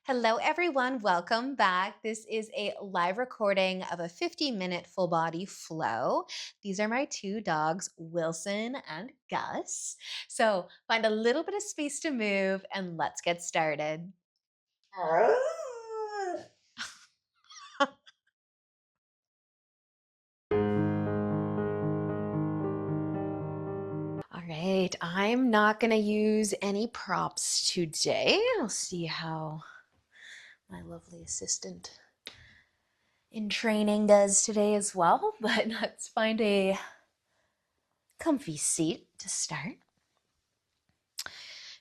Hello, everyone. Welcome back. This is a live recording of a 50-minute full body flow. These are my two dogs, Wilson and Gus. So find a little bit of space to move and let's get started. All right, I'm not going to use any props today. I'll see how my lovely assistant in training does today as well, but let's find a comfy seat to start.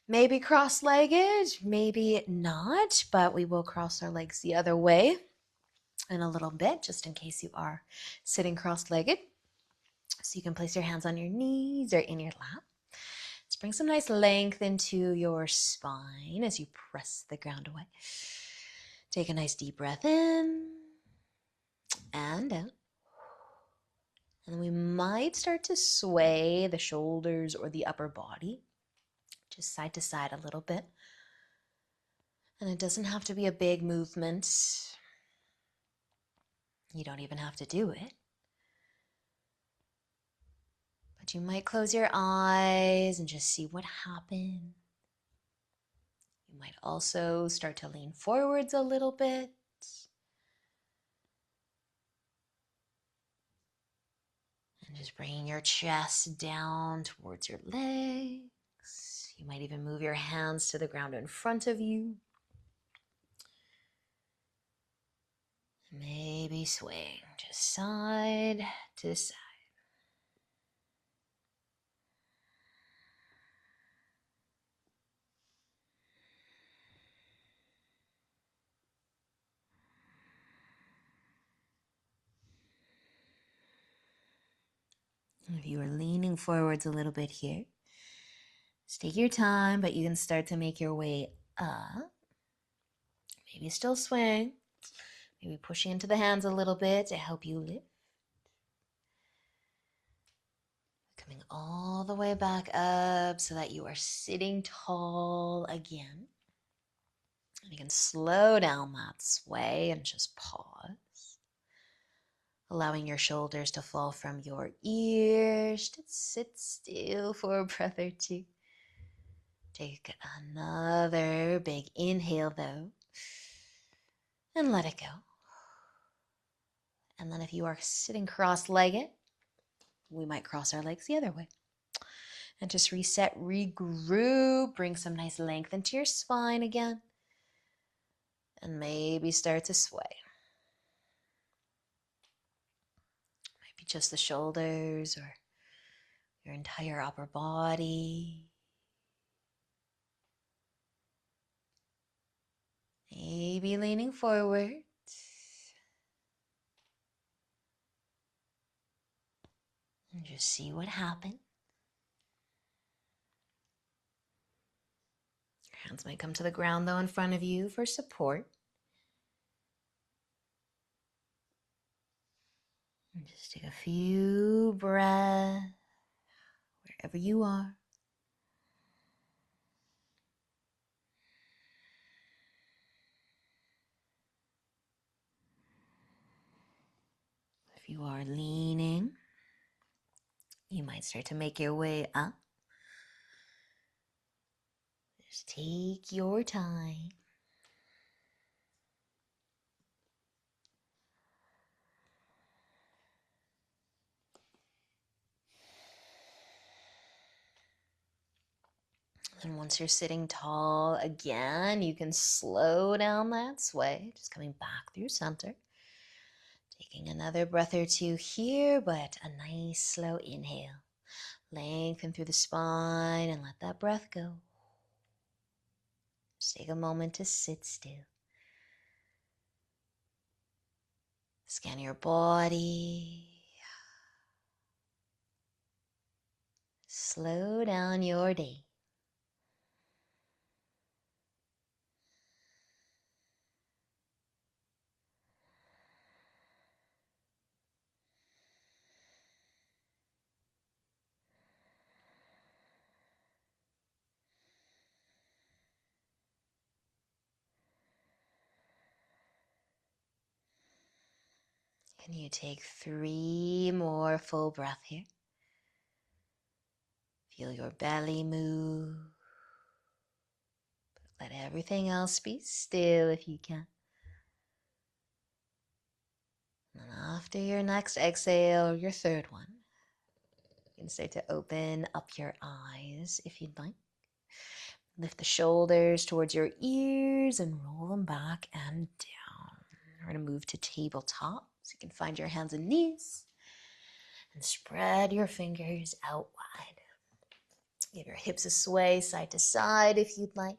Maybe cross-legged, maybe not, but we will cross our legs the other way in a little bit, just in case you are sitting cross-legged. So you can place your hands on your knees or in your lap. Let's bring some nice length into your spine as you press the ground away. Take a nice deep breath in and out. And then we might start to sway the shoulders or the upper body, just side to side a little bit. And it doesn't have to be a big movement. You don't even have to do it. But you might close your eyes and just see what happens. You might also start to lean forwards a little bit. And just bringing your chest down towards your legs. You might even move your hands to the ground in front of you. Maybe swing just side to side. If you are leaning forwards a little bit here, just take your time, but you can start to make your way up. Maybe still swing. Maybe pushing into the hands a little bit to help you lift. Coming all the way back up so that you are sitting tall again. And you can slow down that sway and just pause. Allowing your shoulders to fall from your ears. Just sit still for a breath or two. Take another big inhale though. And let it go. And then if you are sitting cross-legged, we might cross our legs the other way. And just reset, regroup, bring some nice length into your spine again. And maybe start to sway. Maybe just the shoulders or your entire upper body. Maybe leaning forward. And just see what happens. Your hands might come to the ground though in front of you for support. And just take a few breaths wherever you are. If you are leaning, you might start to make your way up. Just take your time. And once you're sitting tall again, you can slow down that sway, just coming back through center. Taking another breath or two here, but a nice slow inhale. Lengthen through the spine and let that breath go. Just take a moment to sit still. Scan your body. Slow down your day. And you take 3 more full breaths here. Feel your belly move. Let everything else be still if you can. And after your next exhale, your third one, you can start to open up your eyes if you'd like. Lift the shoulders towards your ears and roll them back and down. We're going to move to tabletop, so you can find your hands and knees and spread your fingers out wide. Give your hips a sway side to side if you'd like.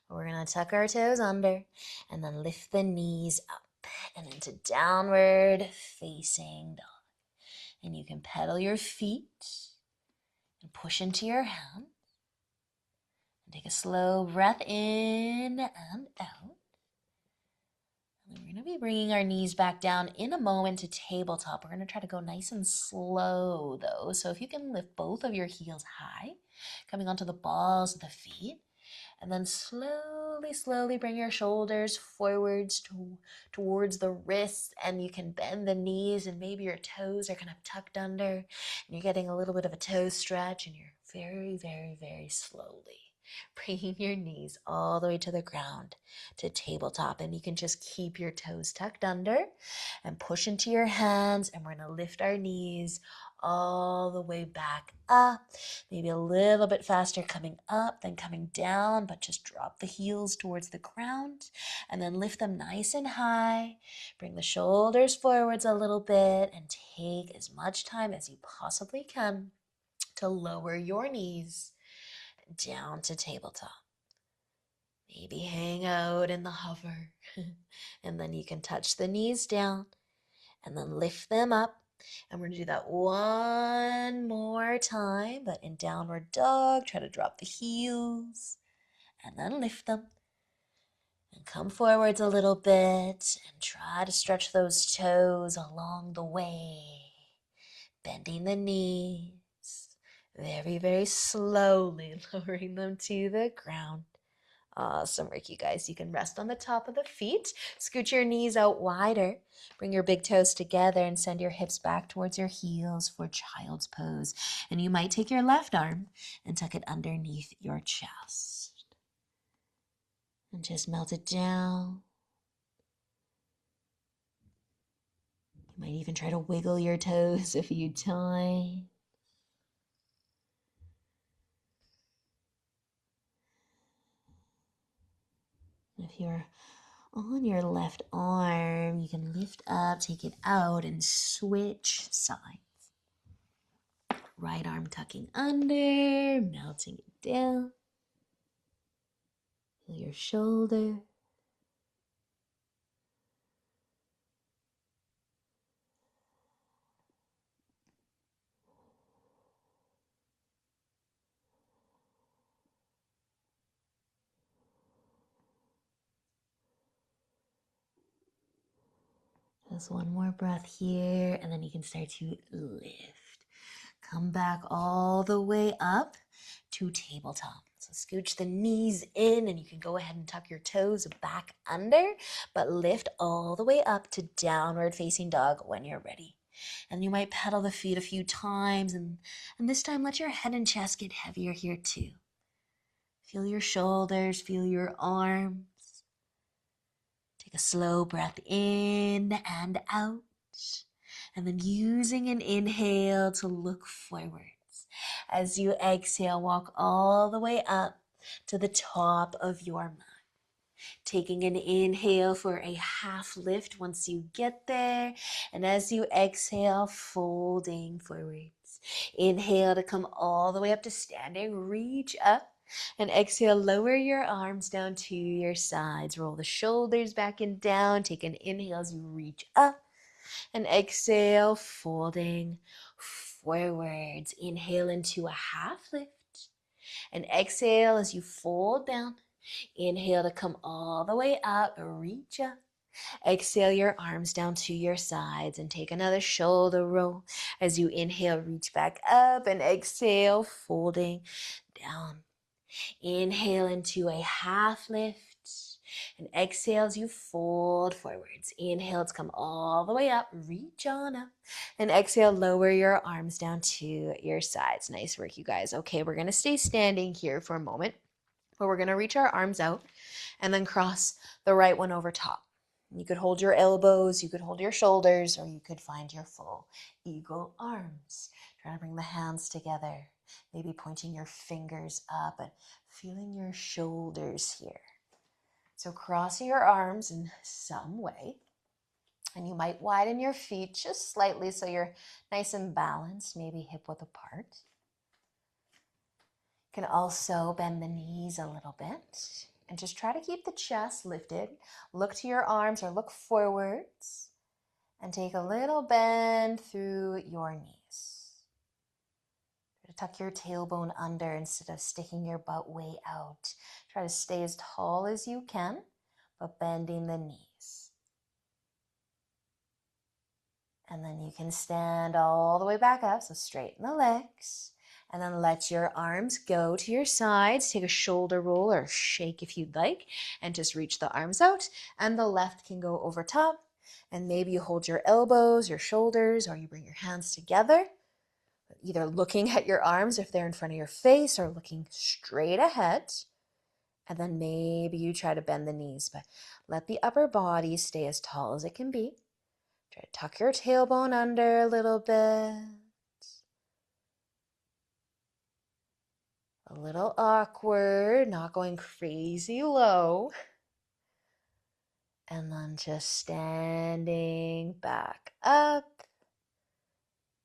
We're going to tuck our toes under and then lift the knees up and into downward facing dog. And you can pedal your feet and push into your hands. And take a slow breath in and out. And we're going to be bringing our knees back down in a moment to tabletop. We're going to try to go nice and slow though. So if you can lift both of your heels high, coming onto the balls of the feet, and then slowly bring your shoulders forwards towards the wrists, and you can bend the knees and maybe your toes are kind of tucked under and you're getting a little bit of a toe stretch, and you're very slowly bringing your knees all the way to the ground to tabletop. And you can just keep your toes tucked under and push into your hands, and we're going to lift our knees all the way back up, maybe a little bit faster coming up than coming down, but just drop the heels towards the ground and then lift them nice and high. Bring the shoulders forwards a little bit and take as much time as you possibly can to lower your knees down to tabletop. Maybe hang out in the hover and then you can touch the knees down and then lift them up. And we're going to do that one more time, but in downward dog, try to drop the heels and then lift them. And come forwards a little bit and try to stretch those toes along the way. Bending the knees, very slowly lowering them to the ground. Awesome work, you guys. You can rest on the top of the feet. Scoot your knees out wider. Bring your big toes together and send your hips back towards your heels for child's pose. And you might take your left arm and tuck it underneath your chest. And just melt it down. You might even try to wiggle your toes a few times. If you're on your left arm, you can lift up, take it out, and switch sides. Right arm tucking under, melting it down. Feel your shoulder. Just one more breath here, and then you can start to lift. Come back all the way up to tabletop. So scooch the knees in, and you can go ahead and tuck your toes back under, but lift all the way up to downward facing dog when you're ready. And you might pedal the feet a few times, and this time let your head and chest get heavier here too. Feel your shoulders, feel your arms. Take a slow breath in and out. And then using an inhale to look forwards. As you exhale, walk all the way up to the top of your mat. Taking an inhale for a half lift once you get there. And as you exhale, folding forwards. Inhale to come all the way up to standing. Reach up. And exhale, lower your arms down to your sides. Roll the shoulders back and down. Take an inhale as you reach up. And exhale, folding forwards. Inhale into a half lift. And exhale as you fold down. Inhale to come all the way up. Reach up. Exhale your arms down to your sides and take another shoulder roll. As you inhale, reach back up and exhale, folding down. Inhale into a half lift And exhale as you fold forwards. Inhale to come all the way up, reach on up. And exhale, lower your arms down to your sides. Nice work, you guys. Okay, we're gonna stay standing here for a moment, but we're gonna reach our arms out and then cross the right one over top. You could hold your elbows, you could hold your shoulders, or you could find your full eagle arms. Try to bring the hands together, maybe pointing your fingers up and feeling your shoulders here. So crossing your arms in some way, and you might widen your feet just slightly so you're nice and balanced, maybe hip width apart. You can also bend the knees a little bit and just try to keep the chest lifted. Look to your arms or look forwards and take a little bend through your knees. Try to tuck your tailbone under instead of sticking your butt way out. Try to stay as tall as you can, but bending the knees. And then you can stand all the way back up, so straighten the legs. And then let your arms go to your sides. Take a shoulder roll or shake if you'd like, and just reach the arms out. And the left can go over top. And maybe you hold your elbows, your shoulders, or you bring your hands together, either looking at your arms if they're in front of your face or looking straight ahead. And then maybe you try to bend the knees, but let the upper body stay as tall as it can be. Try to tuck your tailbone under a little bit. A little awkward, not going crazy low. And then just standing back up.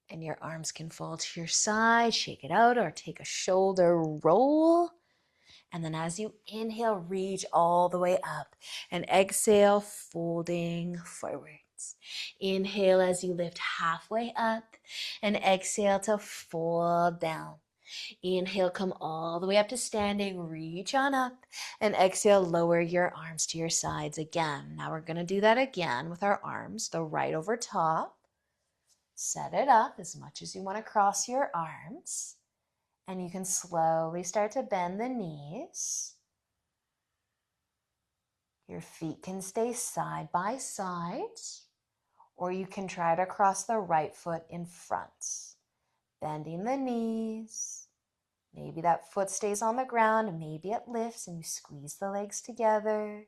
And your arms can fall to your side, shake it out, or take a shoulder roll. And then as you inhale, reach all the way up. And exhale, folding forwards. Inhale as you lift halfway up. And exhale to fold down. Inhale, come all the way up to standing, reach on up, and exhale, lower your arms to your sides again. Now we're going to do that again with our arms, the right over top. Set it up as much as you want to cross your arms, and you can slowly start to bend the knees. Your feet can stay side by side, or you can try to cross the right foot in front, bending the knees. Maybe that foot stays on the ground and maybe it lifts and you squeeze the legs together.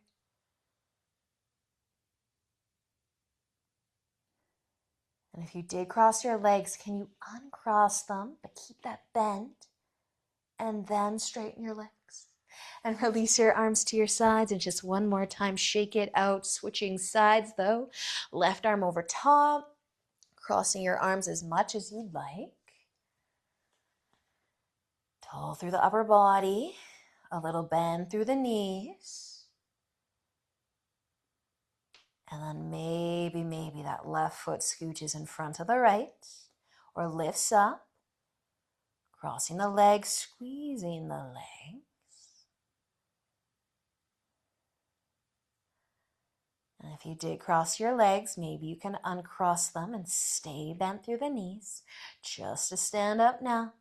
And if you did cross your legs, can you uncross them, but keep that bend, and then straighten your legs and release your arms to your sides. And just one more time, shake it out, switching sides though. Left arm over top, crossing your arms as much as you'd like. Tall through the upper body, a little bend through the knees. And then maybe that left foot scooches in front of the right or lifts up, crossing the legs, squeezing the legs. And if you did cross your legs, maybe you can uncross them and stay bent through the knees just to stand up now.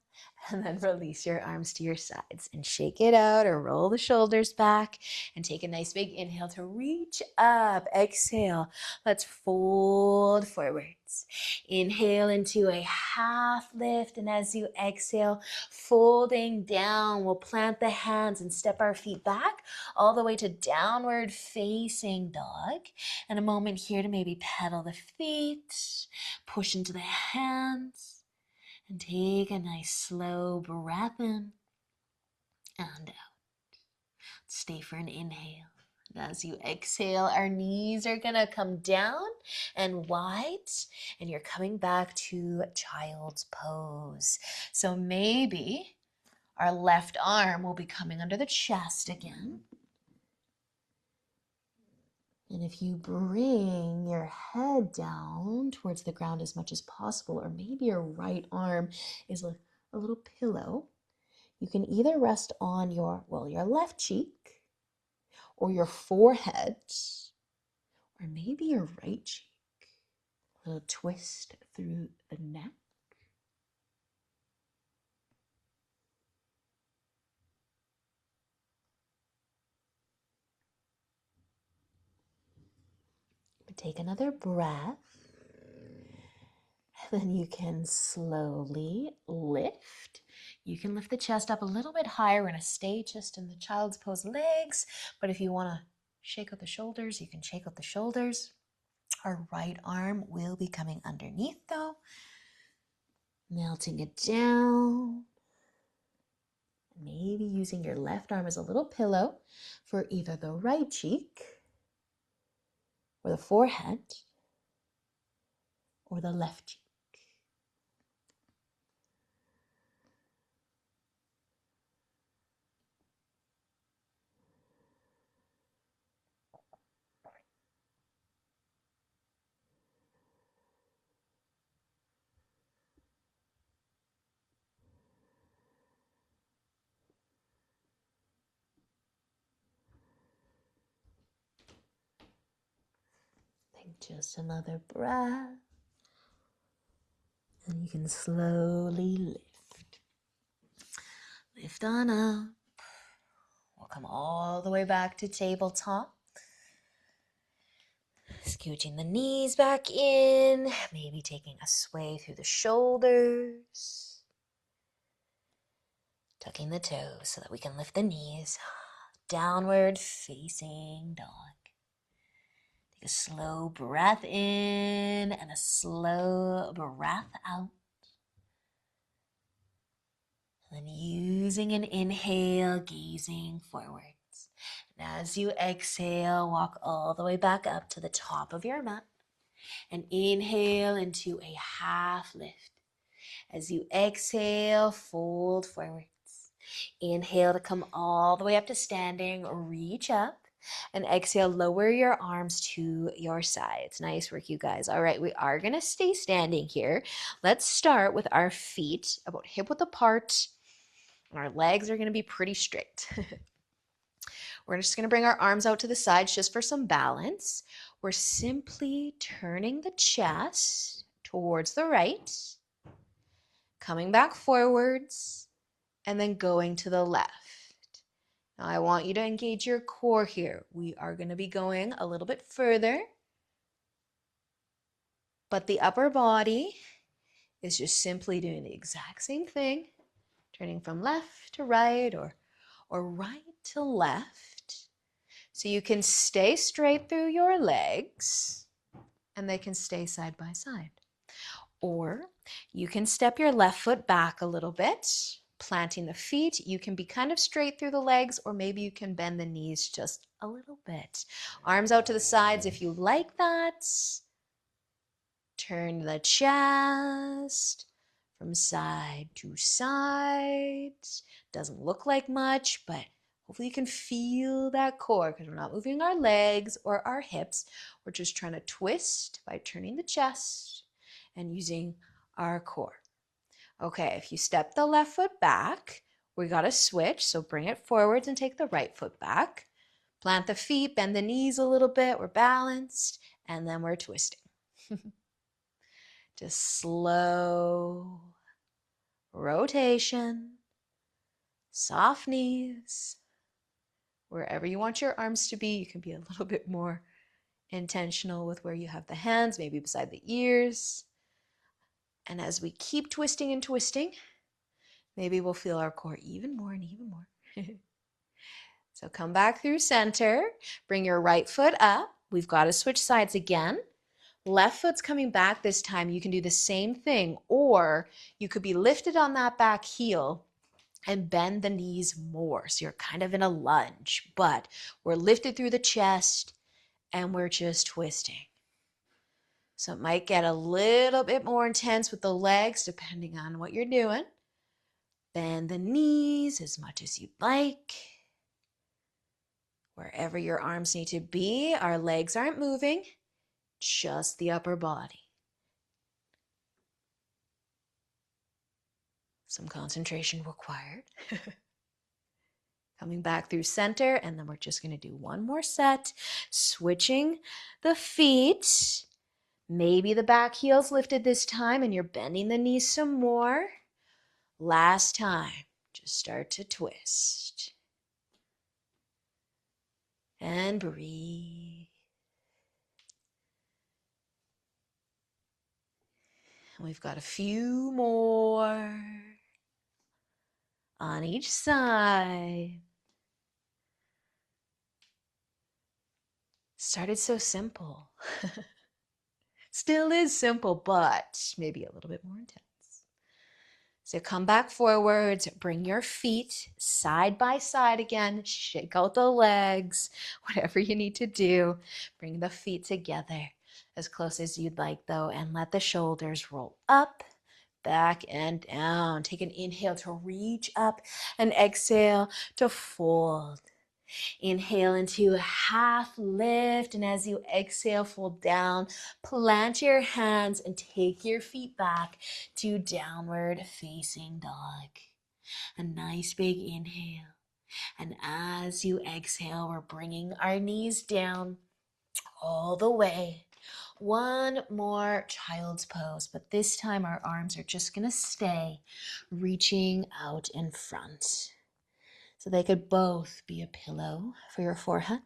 And then release your arms to your sides and shake it out or roll the shoulders back and take a nice big inhale to reach up. Exhale. Let's fold forwards. Inhale into a half lift, and as you exhale, folding down, we'll plant the hands and step our feet back all the way to downward facing dog. And a moment here to maybe pedal the feet, push into the hands. And take a nice slow breath in and out. Stay for an inhale. And as you exhale, our knees are gonna come down and wide, and you're coming back to child's pose. So maybe our left arm will be coming under the chest again. And if you bring your head down towards the ground as much as possible, or maybe your right arm is a little pillow, you can either rest on your left cheek or your forehead, or maybe your right cheek. A little twist through the neck. Take another breath. And then you can slowly lift. You can lift the chest up a little bit higher. We're going to stay just in the child's pose legs. But if you want to shake out the shoulders, you can shake out the shoulders. Our right arm will be coming underneath though. Melting it down. Maybe using your left arm as a little pillow for either the right cheek or the forehead or the left cheek. Take just another breath. And you can slowly lift. Lift on up. We'll come all the way back to tabletop. Scooching the knees back in. Maybe taking a sway through the shoulders. Tucking the toes so that we can lift the knees. Downward facing dog. Take a slow breath in and a slow breath out. And then using an inhale, gazing forwards. And as you exhale, walk all the way back up to the top of your mat. And inhale into a half lift. As you exhale, fold forwards. Inhale to come all the way up to standing, reach up. And exhale, lower your arms to your sides. Nice work, you guys. All right, we are going to stay standing here. Let's start with our feet about hip-width apart. And our legs are going to be pretty straight. We're just going to bring our arms out to the sides just for some balance. We're simply turning the chest towards the right, coming back forwards, and then going to the left. Now, I want you to engage your core here. We are going to be going a little bit further, but the upper body is just simply doing the exact same thing, turning from left to right or right to left. So you can stay straight through your legs and they can stay side by side. Or you can step your left foot back a little bit, planting the feet. You can be kind of straight through the legs, or maybe you can bend the knees just a little bit. Arms out to the sides if you like that. Turn the chest from side to side. Doesn't look like much, but hopefully you can feel that core because we're not moving our legs or our hips. We're just trying to twist by turning the chest and using our core. Okay, if you step the left foot back, we got to switch. So bring it forwards and take the right foot back. Plant the feet, bend the knees a little bit. We're balanced, and then we're twisting. Just slow rotation, soft knees. Wherever you want your arms to be, you can be a little bit more intentional with where you have the hands, maybe beside the ears. And as we keep twisting and twisting, maybe we'll feel our core even more and even more. So come back through center. Bring your right foot up. We've got to switch sides again. Left foot's coming back this time. You can do the same thing, or you could be lifted on that back heel and bend the knees more. So you're kind of in a lunge, but we're lifted through the chest and we're just twisting. So it might get a little bit more intense with the legs depending on what you're doing. Bend the knees as much as you'd like. Wherever your arms need to be, our legs aren't moving, just the upper body. Some concentration required. Coming back through center, and then we're just going to do one more set. Switching the feet. Maybe the back heel's lifted this time and you're bending the knees some more. Last time, just start to twist. And breathe. And we've got a few more on each side. Started so simple. Still is simple, but maybe a little bit more intense. So come back forwards, bring your feet side by side again, shake out the legs, whatever you need to do. Bring the feet together as close as you'd like though, and let the shoulders roll up, back, and down. Take an inhale to reach up and exhale to fold. Inhale into a half lift, and as you exhale, fold down. Plant your hands and take your feet back to downward facing dog. A nice big inhale. And as you exhale, we're bringing our knees down all the way. One more child's pose, but this time our arms are just going to stay reaching out in front. So they could both be a pillow for your forehead,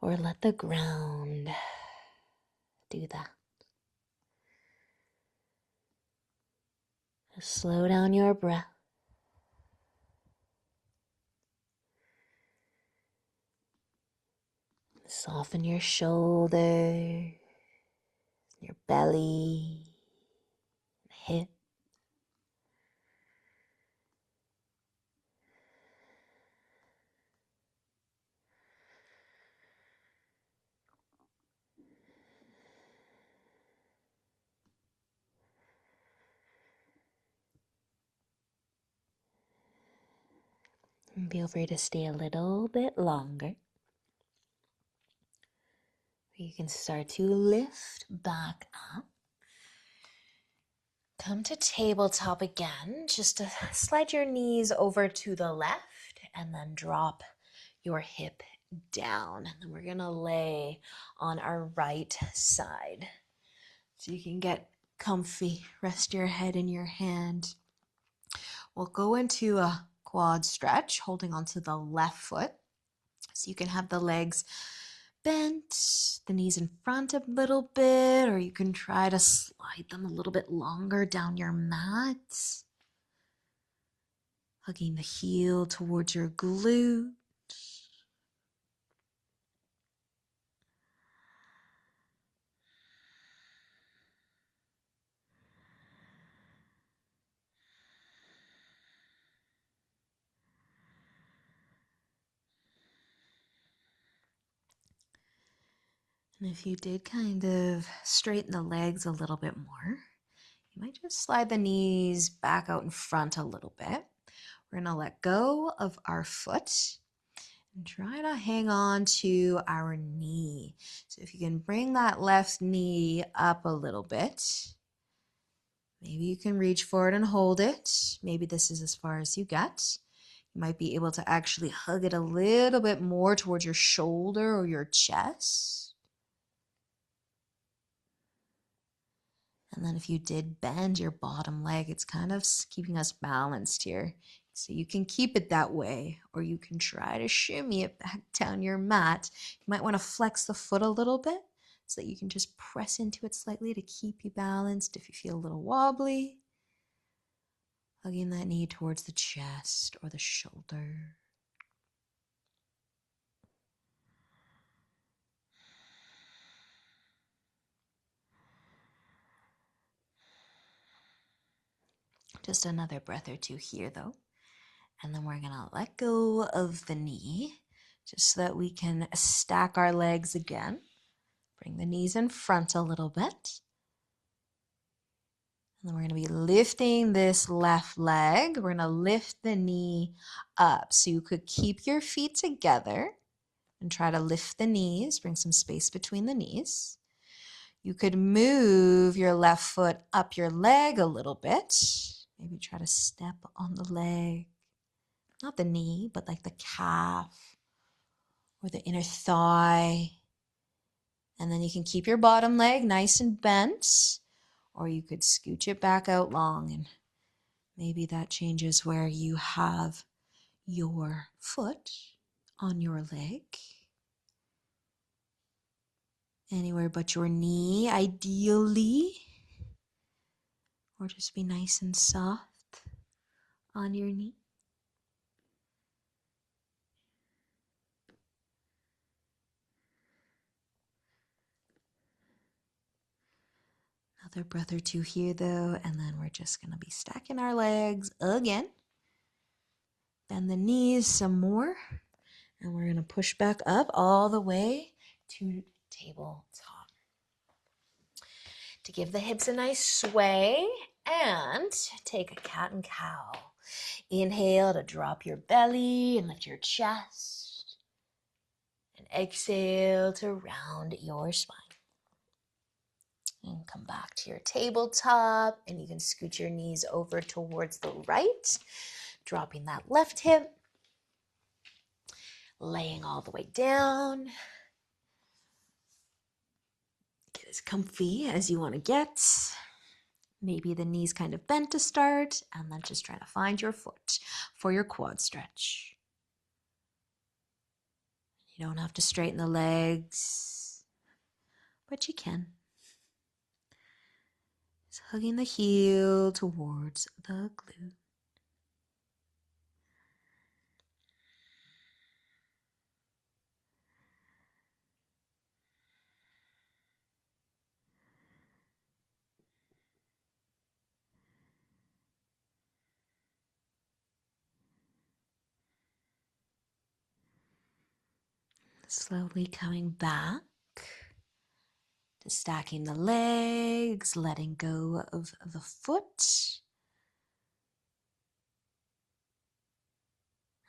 or let the ground do that. Just slow down your breath. Soften your shoulders, your belly, hip. And feel free to stay a little bit longer. You can start to lift back up. Come to tabletop again. Just to slide your knees over to the left and then drop your hip down. And then we're going to lay on our right side. So you can get comfy. Rest your head in your hand. We'll go into a quad stretch, holding onto the left foot. So you can have the legs bent, the knees in front a little bit, or you can try to slide them a little bit longer down your mat. Hugging the heel towards your glute. And if you did kind of straighten the legs a little bit more, you might just slide the knees back out in front a little bit. We're going to let go of our foot and try to hang on to our knee. So if you can bring that left knee up a little bit, maybe you can reach forward and hold it. Maybe this is as far as you get. You might be able to actually hug it a little bit more towards your shoulder or your chest. And then if you did bend your bottom leg, it's kind of keeping us balanced here. So you can keep it that way, or you can try to shimmy it back down your mat. You might want to flex the foot a little bit so that you can just press into it slightly to keep you balanced if you feel a little wobbly. Hugging that knee towards the chest or the shoulder. Just another breath or two here though. And then we're going to let go of the knee just so that we can stack our legs again. Bring the knees in front a little bit. And then we're going to be lifting this left leg. We're going to lift the knee up. So you could keep your feet together and try to lift the knees. Bring some space between the knees. You could move your left foot up your leg a little bit. Maybe try to step on the leg. Not the knee, but like the calf or the inner thigh. And then you can keep your bottom leg nice and bent, or you could scooch it back out long, and maybe that changes where you have your foot on your leg. anywhere but your knee, ideally. Or just be nice and soft on your knee. Another breath or two here though, and then we're just going to be stacking our legs again. Bend the knees some more, and we're going to push back up all the way to tabletop. To give the hips a nice sway, and take a cat and cow. Inhale to drop your belly and lift your chest. And exhale to round your spine. And come back to your tabletop, and you can scoot your knees over towards the right, dropping that left hip, laying all the way down. Get as comfy as you want to get. Maybe the knees kind of bent to start, and then just try to find your foot for your quad stretch. You don't have to straighten the legs, but you can. Just hugging the heel towards the glute. Slowly coming back to stacking the legs, letting go of the foot.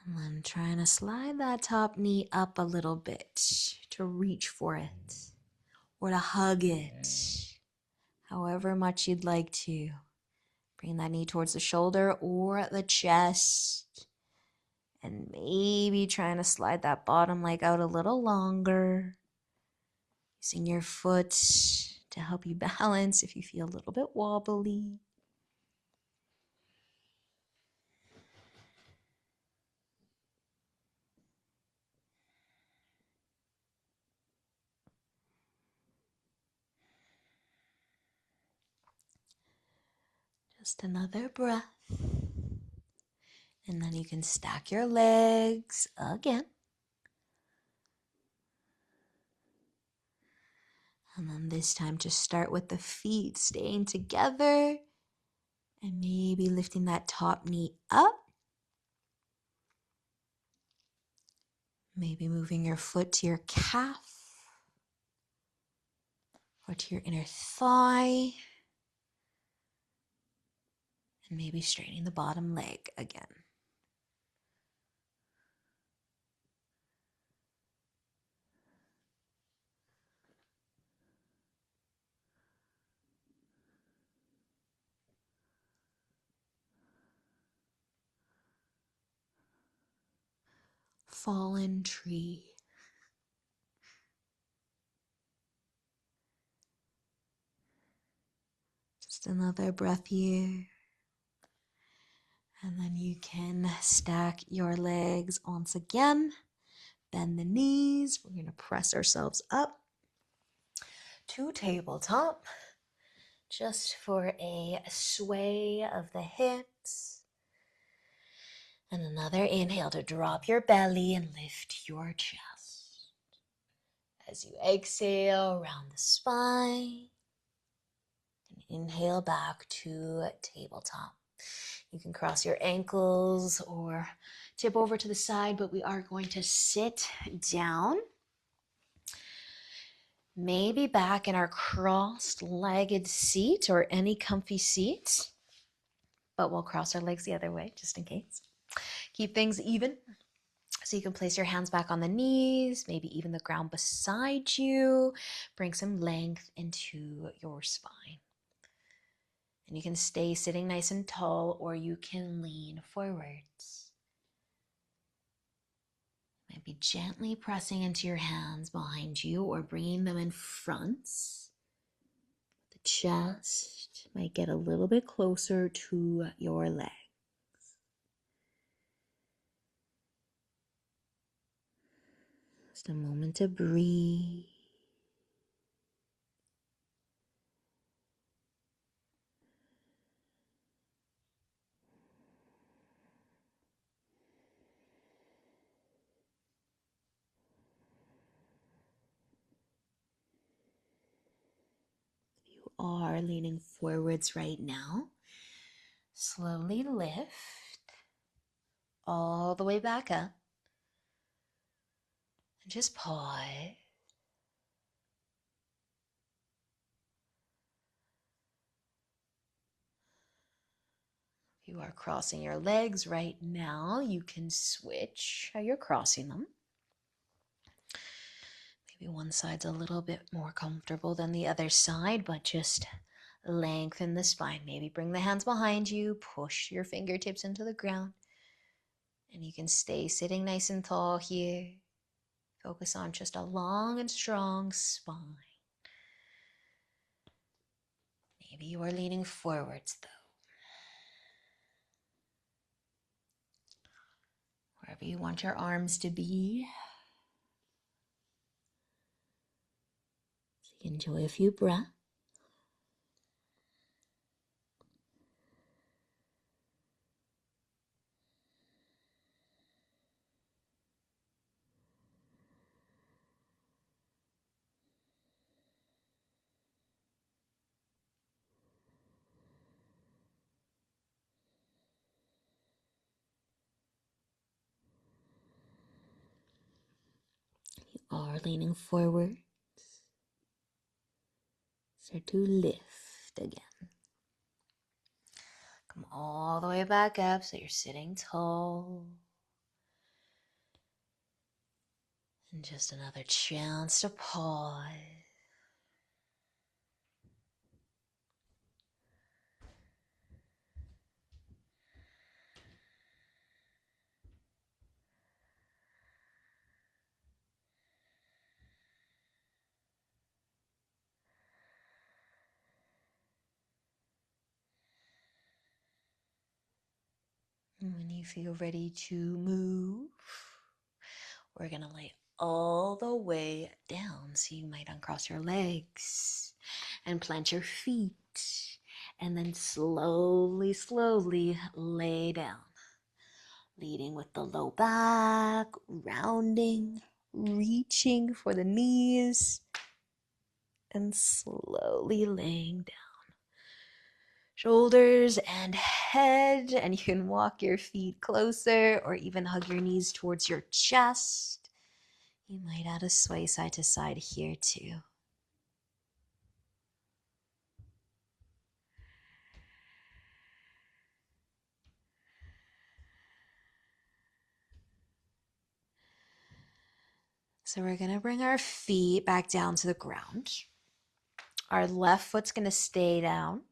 And then trying to slide that top knee up a little bit to reach for it or to hug it, however much you'd like to. Bring that knee towards the shoulder or the chest. And maybe trying to slide that bottom leg out a little longer. Using your foot to help you balance if you feel a little bit wobbly. Just another breath. And then you can stack your legs again. And then this time just start with the feet staying together and maybe lifting that top knee up. Maybe moving your foot to your calf or to your inner thigh. And maybe straightening the bottom leg again. Fallen tree. Just another breath here. And then you can stack your legs once again. Bend the knees. We're going to press ourselves up to tabletop. Just for a sway of the hips. And another inhale to drop your belly and lift your chest. As you exhale, round the spine. And inhale back to tabletop. You can cross your ankles or tip over to the side, but we are going to sit down. Maybe back in our crossed-legged seat or any comfy seat, but we'll cross our legs the other way just in case. Keep things even. So you can place your hands back on the knees, maybe even the ground beside you. Bring some length into your spine. And you can stay sitting nice and tall, or you can lean forwards. Maybe gently pressing into your hands behind you or bringing them in front. The chest might get a little bit closer to your legs. Just a moment to breathe. are leaning forwards right now, slowly lift all the way back up. And just pause. If you are crossing your legs right now, you can switch how you're crossing them. Maybe one side's a little bit more comfortable than the other side, but just lengthen the spine. Maybe bring the hands behind you, push your fingertips into the ground, and you can stay sitting nice and tall here. Focus on just a long and strong spine. Maybe you are leaning forwards though. Wherever you want your arms to be. So enjoy a few breaths. You are leaning forward. Start to lift again. Come all the way back up so you're sitting tall. And just another chance to pause. And when you feel ready to move, we're going to lay all the way down. So you might uncross your legs and plant your feet. And then slowly, slowly lay down. Leading with the low back, rounding, reaching for the knees, and slowly laying down. Shoulders and head, and you can walk your feet closer or even hug your knees towards your chest. You might add a sway side to side here too. So we're going to bring our feet back down to the ground. Our left foot's going to stay down.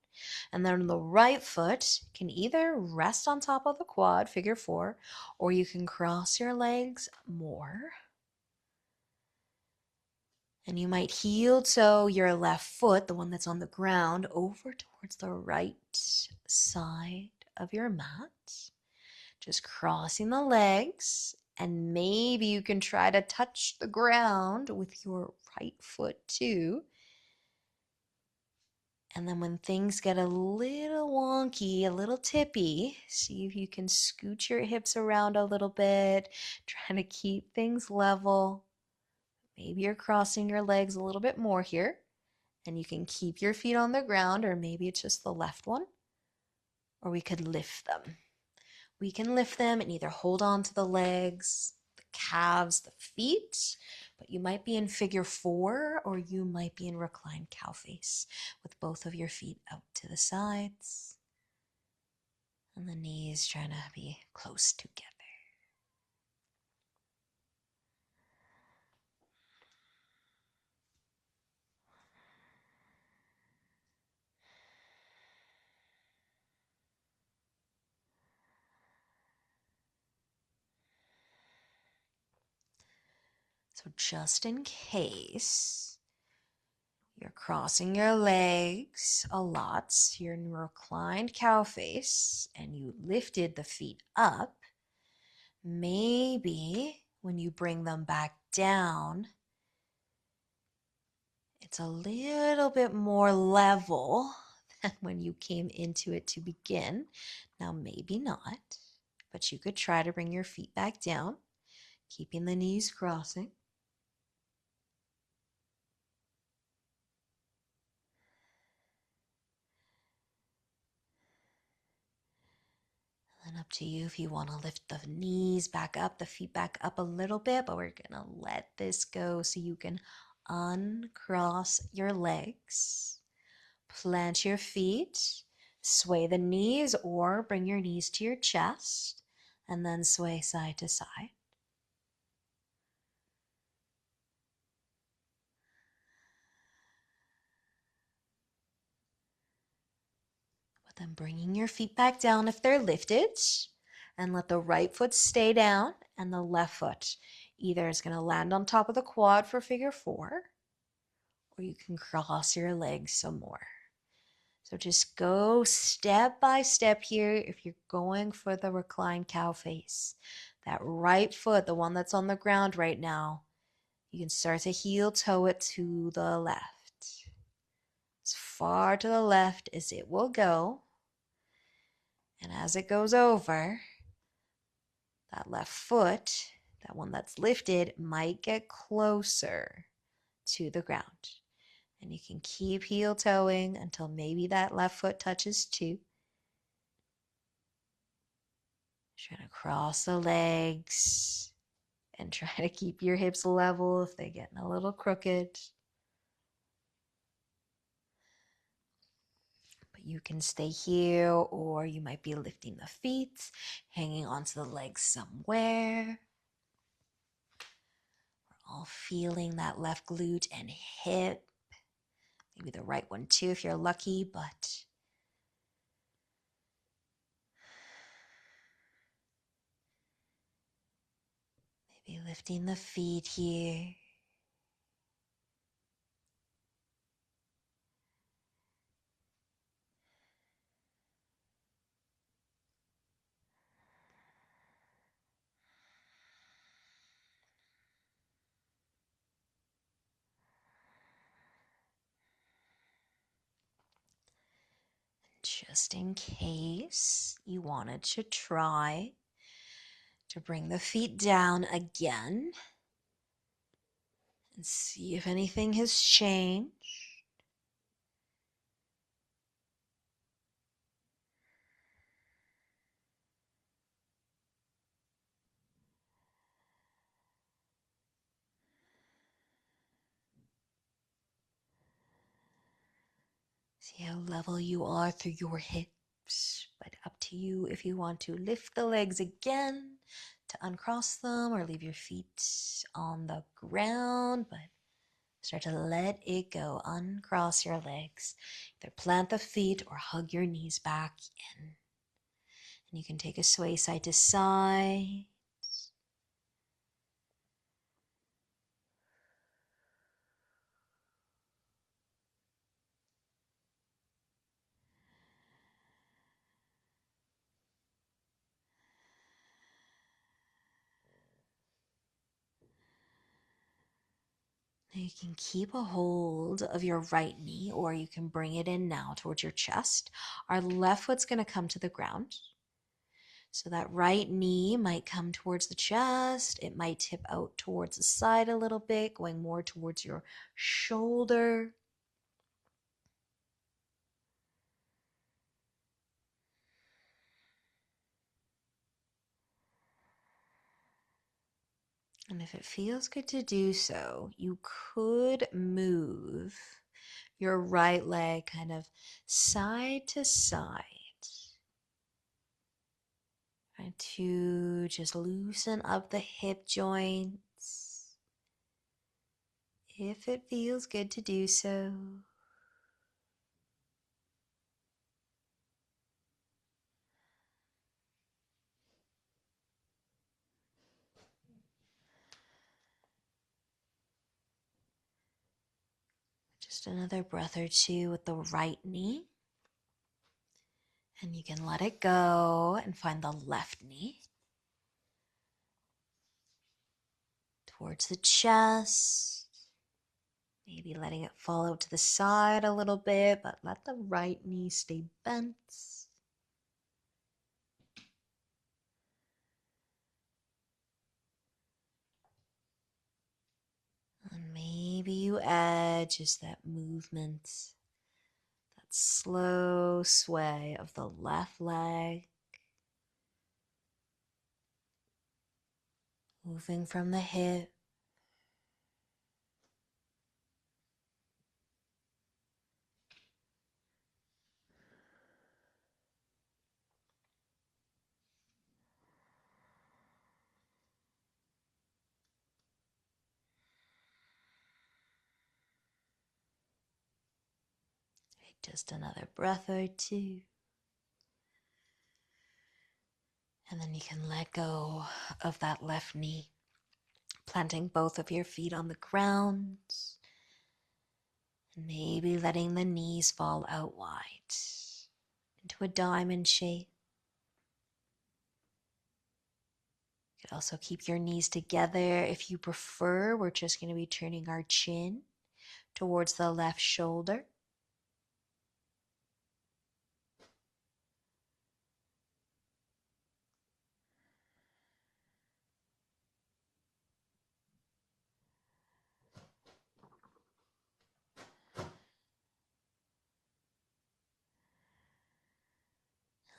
And then the right foot can either rest on top of the quad, figure 4, or you can cross your legs more. And you might heel toe your left foot, the one that's on the ground, over towards the right side of your mat. Just crossing the legs. And maybe you can try to touch the ground with your right foot too. And then when things get a little wonky, a little tippy, see if you can scoot your hips around a little bit, trying to keep things level. Maybe you're crossing your legs a little bit more here, and you can keep your feet on the ground, or maybe it's just the left one, or we could lift them. We can lift them and either hold on to the legs, the calves, the feet, but you might be in figure 4 or you might be in reclined cow face with both of your feet out to the sides and the knees trying to be close together. So just in case you're crossing your legs a lot, you're in reclined cow face, and you lifted the feet up, maybe when you bring them back down, it's a little bit more level than when you came into it to begin. Now, maybe not, but you could try to bring your feet back down, keeping the knees crossing. And up to you if you want to lift the knees back up, the feet back up a little bit, but we're going to let this go so you can uncross your legs. Plant your feet, sway the knees or bring your knees to your chest, and then sway side to side. But then bringing your feet back down if they're lifted, and let the right foot stay down and the left foot either is going to land on top of the quad for figure 4, or you can cross your legs some more. So just go step by step here. If you're going for the reclined cow face, that right foot, the one that's on the ground right now, you can start to heel toe it to the left. As far to the left as it will go. And as it goes over, that left foot, that one that's lifted, might get closer to the ground. And you can keep heel toeing until maybe that left foot touches too. Try to cross the legs and try to keep your hips level if they're getting a little crooked. But you can stay here, or you might be lifting the feet, hanging onto the legs somewhere. We're all feeling that left glute and hip. Maybe the right one too if you're lucky, but maybe lifting the feet here. Just in case you wanted to try to bring the feet down again and see if anything has changed. See how level you are through your hips, but up to you if you want to lift the legs again to uncross them or leave your feet on the ground, but start to let it go. Uncross your legs. Either plant the feet or hug your knees back in. And you can take a sway side to side. Now you can keep a hold of your right knee, or you can bring it in now towards your chest. Our left foot's going to come to the ground. So that right knee might come towards the chest. It might tip out towards the side a little bit, going more towards your shoulder. And if it feels good to do so, you could move your right leg kind of side to side. Trying to just loosen up the hip joints. If it feels good to do so. Just another breath or two with the right knee. And you can let it go and find the left knee towards the chest. Maybe letting it fall out to the side a little bit, but let the right knee stay bent. And maybe you add just that movement, that slow sway of the left leg. moving from the hip just another breath or two. And then you can let go of that left knee, planting both of your feet on the ground, and maybe letting the knees fall out wide into a diamond shape. You could also keep your knees together if you prefer. We're just going to be turning our chin towards the left shoulder.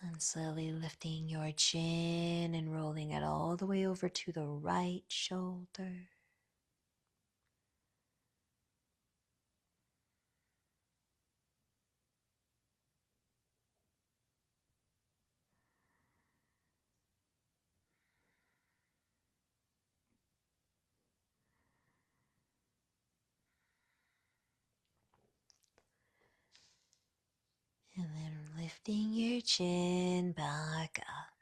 And slowly lifting your chin and rolling it all the way over to the right shoulder. And then lifting your chin back up.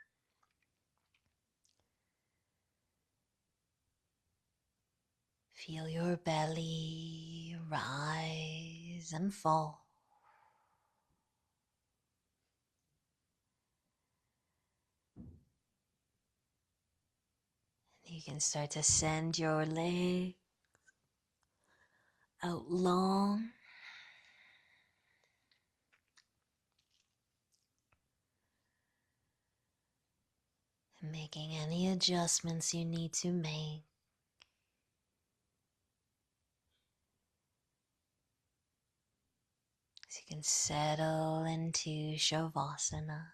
Feel your belly rise and fall. And you can start to send your leg out long. And making any adjustments you need to make. So you can settle into Shavasana.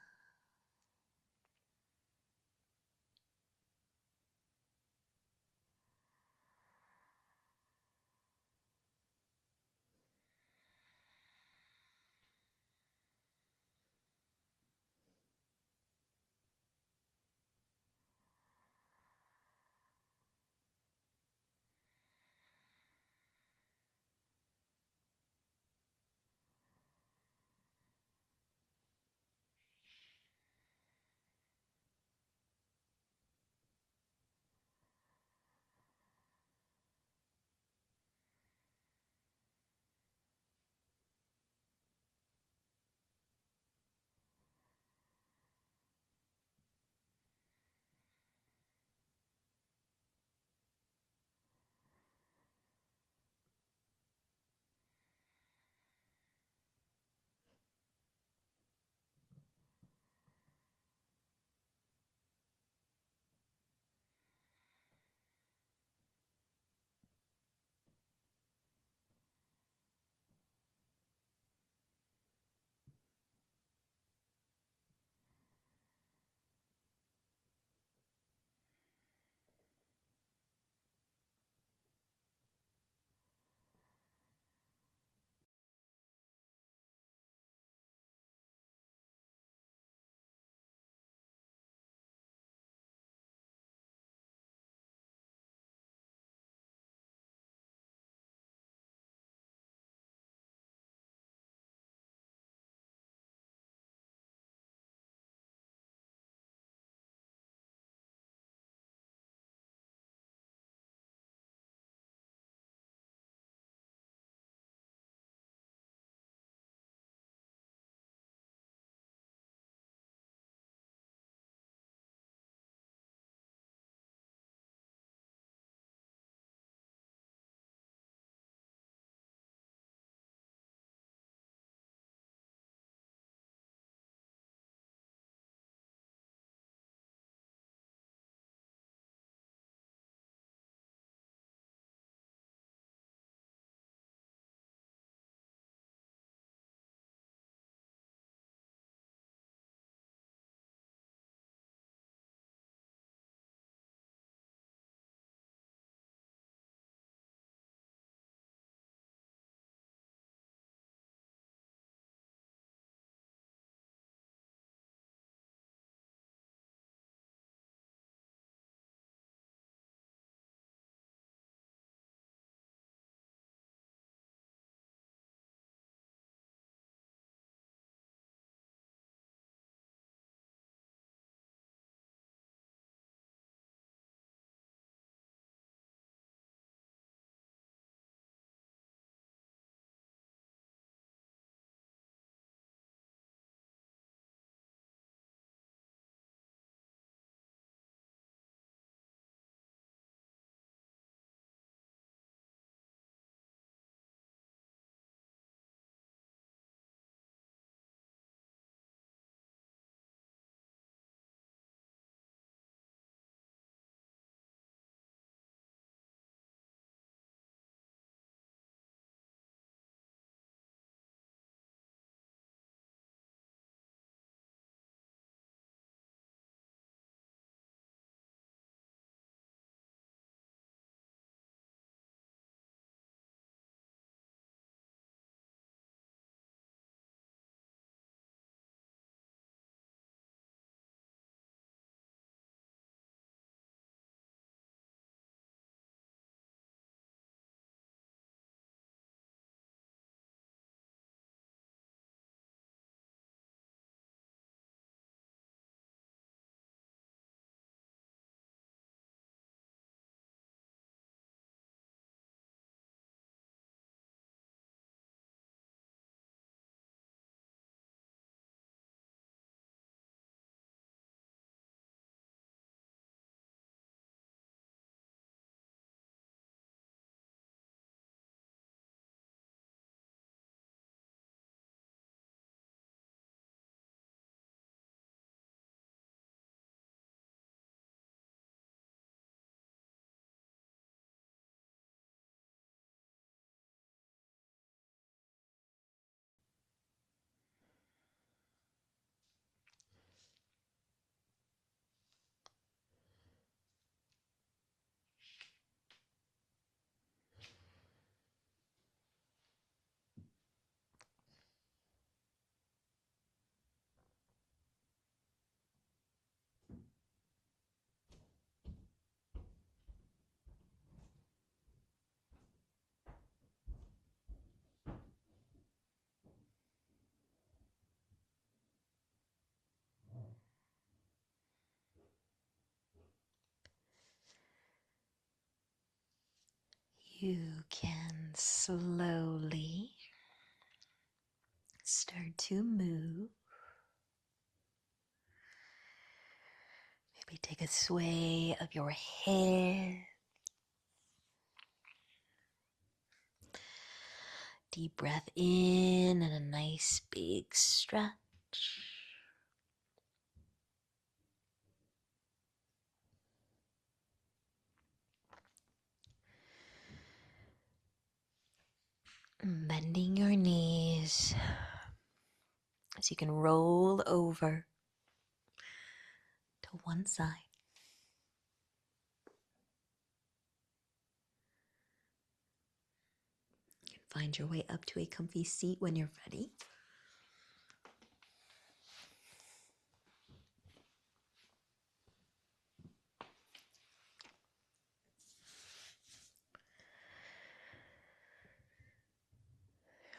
You can slowly start to move. Maybe take a sway of your head. Deep breath in and a nice big stretch. Bending your knees so you can roll over to one side. You can find your way up to a comfy seat when you're ready.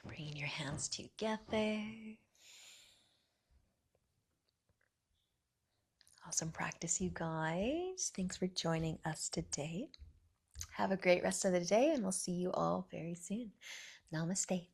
Bringing your hands together. Awesome practice, you guys. Thanks for joining us today. Have a great rest of the day, and we'll see you all very soon. Namaste.